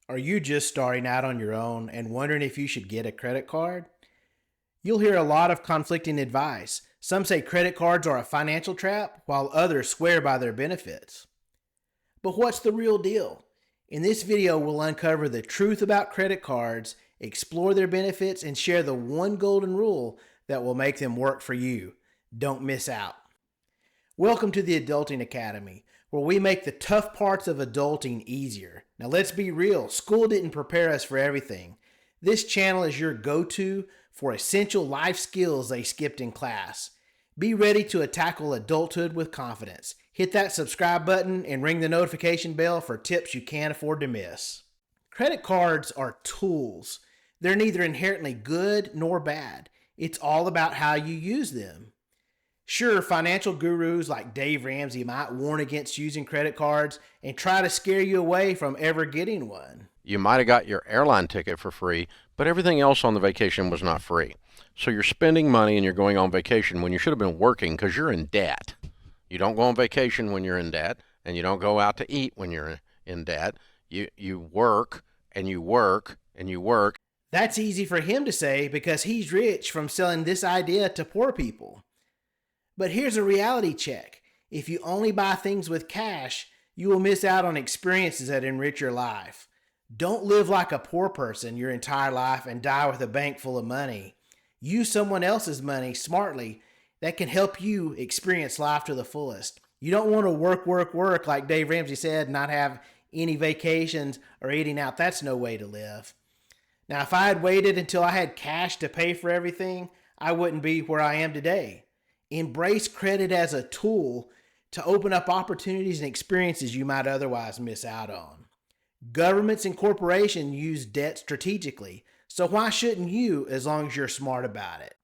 Are you just starting out on your own and wondering if you should get a credit card? You'll hear a lot of conflicting advice. Some say credit cards are a financial trap, while others swear by their benefits. But what's the real deal? In this video, we'll uncover the truth about credit cards, explore their benefits, and share the one golden rule that will make them work for you. Don't miss out. Welcome to the Adulting Academy, where we make the tough parts of adulting easier. Now let's be real, school didn't prepare us for everything. This channel is your go-to for essential life skills they skipped in class. Be ready to tackle adulthood with confidence. Hit that subscribe button and ring the notification bell for tips you can't afford to miss. Credit cards are tools. They're neither inherently good nor bad. It's all about how you use them. Sure, financial gurus like Dave Ramsey might warn against using credit cards and try to scare you away from ever getting one. You might have got your airline ticket for free, but everything else on the vacation was not free. So you're spending money and you're going on vacation when you should have been working because you're in debt. You don't go on vacation when you're in debt, and you don't go out to eat when you're in debt. You work and you work and you work. That's easy for him to say because he's rich from selling this idea to poor people. But here's a reality check. If you only buy things with cash, you will miss out on experiences that enrich your life. Don't live like a poor person your entire life and die with a bank full of money. Use someone else's money smartly that can help you experience life to the fullest. You don't want to work like Dave Ramsey said, not have any vacations or eating out. That's no way to live. Now, if I had waited until I had cash to pay for everything, I wouldn't be where I am today. Embrace credit as a tool to open up opportunities and experiences you might otherwise miss out on. Governments and corporations use debt strategically, so why shouldn't you as long as you're smart about it?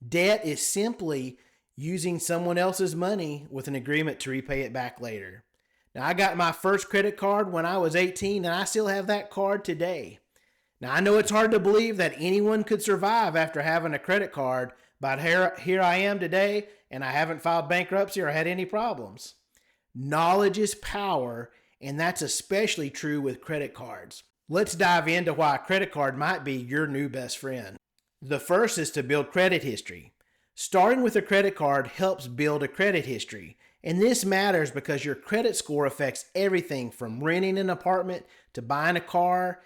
Debt is simply using someone else's money with an agreement to repay it back later. Now, I got my first credit card when I was 18, and I still have that card today. Now, I know it's hard to believe that anyone could survive after having a credit card, but here I am today, and I haven't filed bankruptcy or had any problems. Knowledge is power, and that's especially true with credit cards. Let's dive into why a credit card might be your new best friend. The first is to build credit history. Starting with a credit card helps build a credit history, and this matters because your credit score affects everything from renting an apartment to buying a car,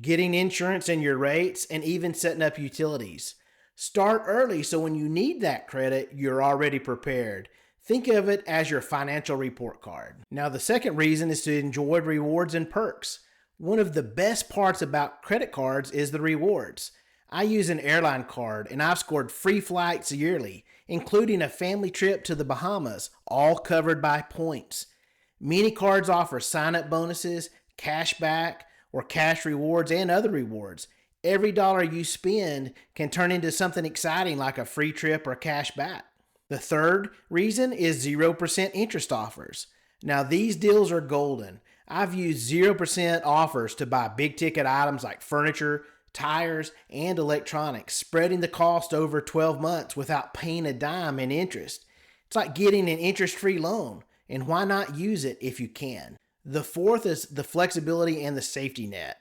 getting insurance and your rates, and even setting up utilities. Start early so when you need that credit, you're already prepared. Think of it as your financial report card. Now, the second reason is to enjoy rewards and perks. One of the best parts about credit cards is the rewards. I use an airline card and I've scored free flights yearly, including a family trip to the Bahamas, all covered by points. Many cards offer sign-up bonuses, cash back, or cash rewards and other rewards. Every dollar you spend can turn into something exciting like a free trip or cash back. The third reason is 0% interest offers. Now, these deals are golden. I've used 0% offers to buy big ticket items like furniture, tires, and electronics, spreading the cost over 12 months without paying a dime in interest. It's like getting an interest-free loan, and why not use it if you can? The fourth is the flexibility and the safety net.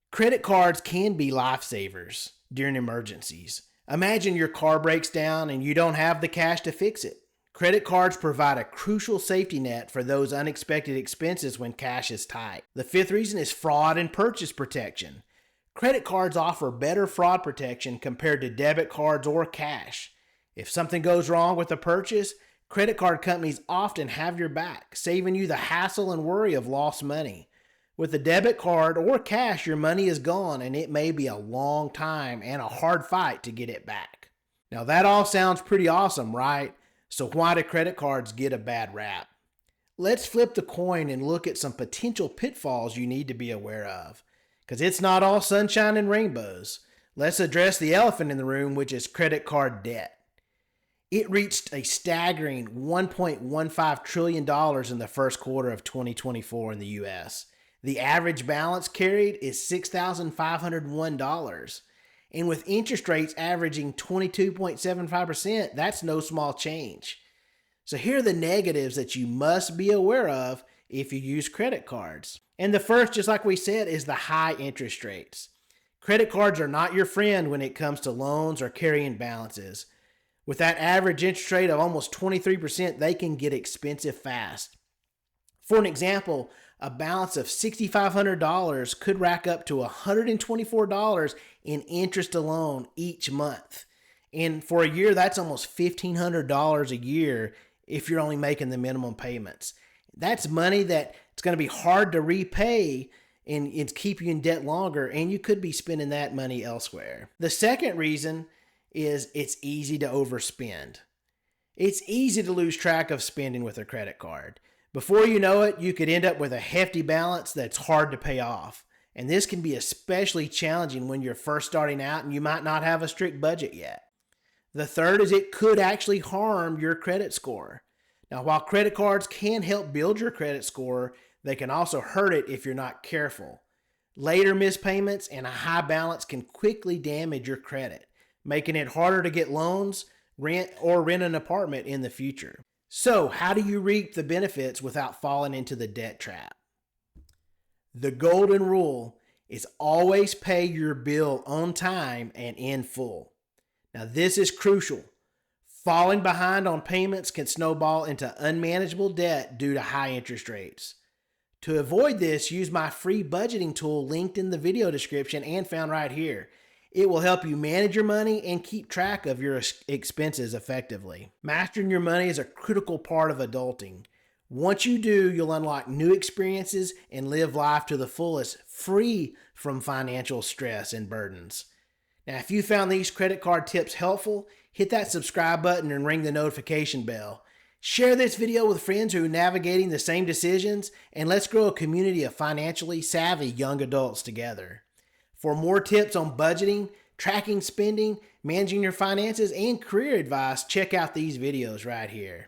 Credit cards can be lifesavers during emergencies. Imagine your car breaks down and you don't have the cash to fix it. Credit cards provide a crucial safety net for those unexpected expenses when cash is tight. The fifth reason is fraud and purchase protection. Credit cards offer better fraud protection compared to debit cards or cash. If something goes wrong with a purchase, credit card companies often have your back, saving you the hassle and worry of lost money. With a debit card or cash, your money is gone and it may be a long time and a hard fight to get it back. Now that all sounds pretty awesome, right? So why do credit cards get a bad rap? Let's flip the coin and look at some potential pitfalls you need to be aware of. Because it's not all sunshine and rainbows. Let's address the elephant in the room, which is credit card debt. It reached a staggering $1.15 trillion in the first quarter of 2024 in the U.S. The average balance carried is $6,501. And with interest rates averaging 22.75%, that's no small change. So here are the negatives that you must be aware of if you use credit cards. And the first, just like we said, is the high interest rates. Credit cards are not your friend when it comes to loans or carrying balances. With that average interest rate of almost 23%, they can get expensive fast. For an example, a balance of $6,500 could rack up to $124 in interest alone each month. And for a year, that's almost $1,500 a year if you're only making the minimum payments. That's money that it's going to be hard to repay and it's keep you in debt longer, and you could be spending that money elsewhere. The second reason is it's easy to overspend. It's easy to lose track of spending with a credit card. Before you know it, you could end up with a hefty balance that's hard to pay off. And this can be especially challenging when you're first starting out and you might not have a strict budget yet. The third is it could actually harm your credit score. Now, while credit cards can help build your credit score, they can also hurt it if you're not careful. Later missed payments and a high balance can quickly damage your credit, making it harder to get loans, rent an apartment in the future. So, how do you reap the benefits without falling into the debt trap? The golden rule is always pay your bill on time and in full. Now, this is crucial. Falling behind on payments can snowball into unmanageable debt due to high interest rates. To avoid this, use my free budgeting tool linked in the video description and found right here. It will help you manage your money and keep track of your expenses effectively. Mastering your money is a critical part of adulting. Once you do, you'll unlock new experiences and live life to the fullest, free from financial stress and burdens. Now, if you found these credit card tips helpful, hit that subscribe button and ring the notification bell. Share this video with friends who are navigating the same decisions, and let's grow a community of financially savvy young adults together. For more tips on budgeting, tracking spending, managing your finances, and career advice, check out these videos right here.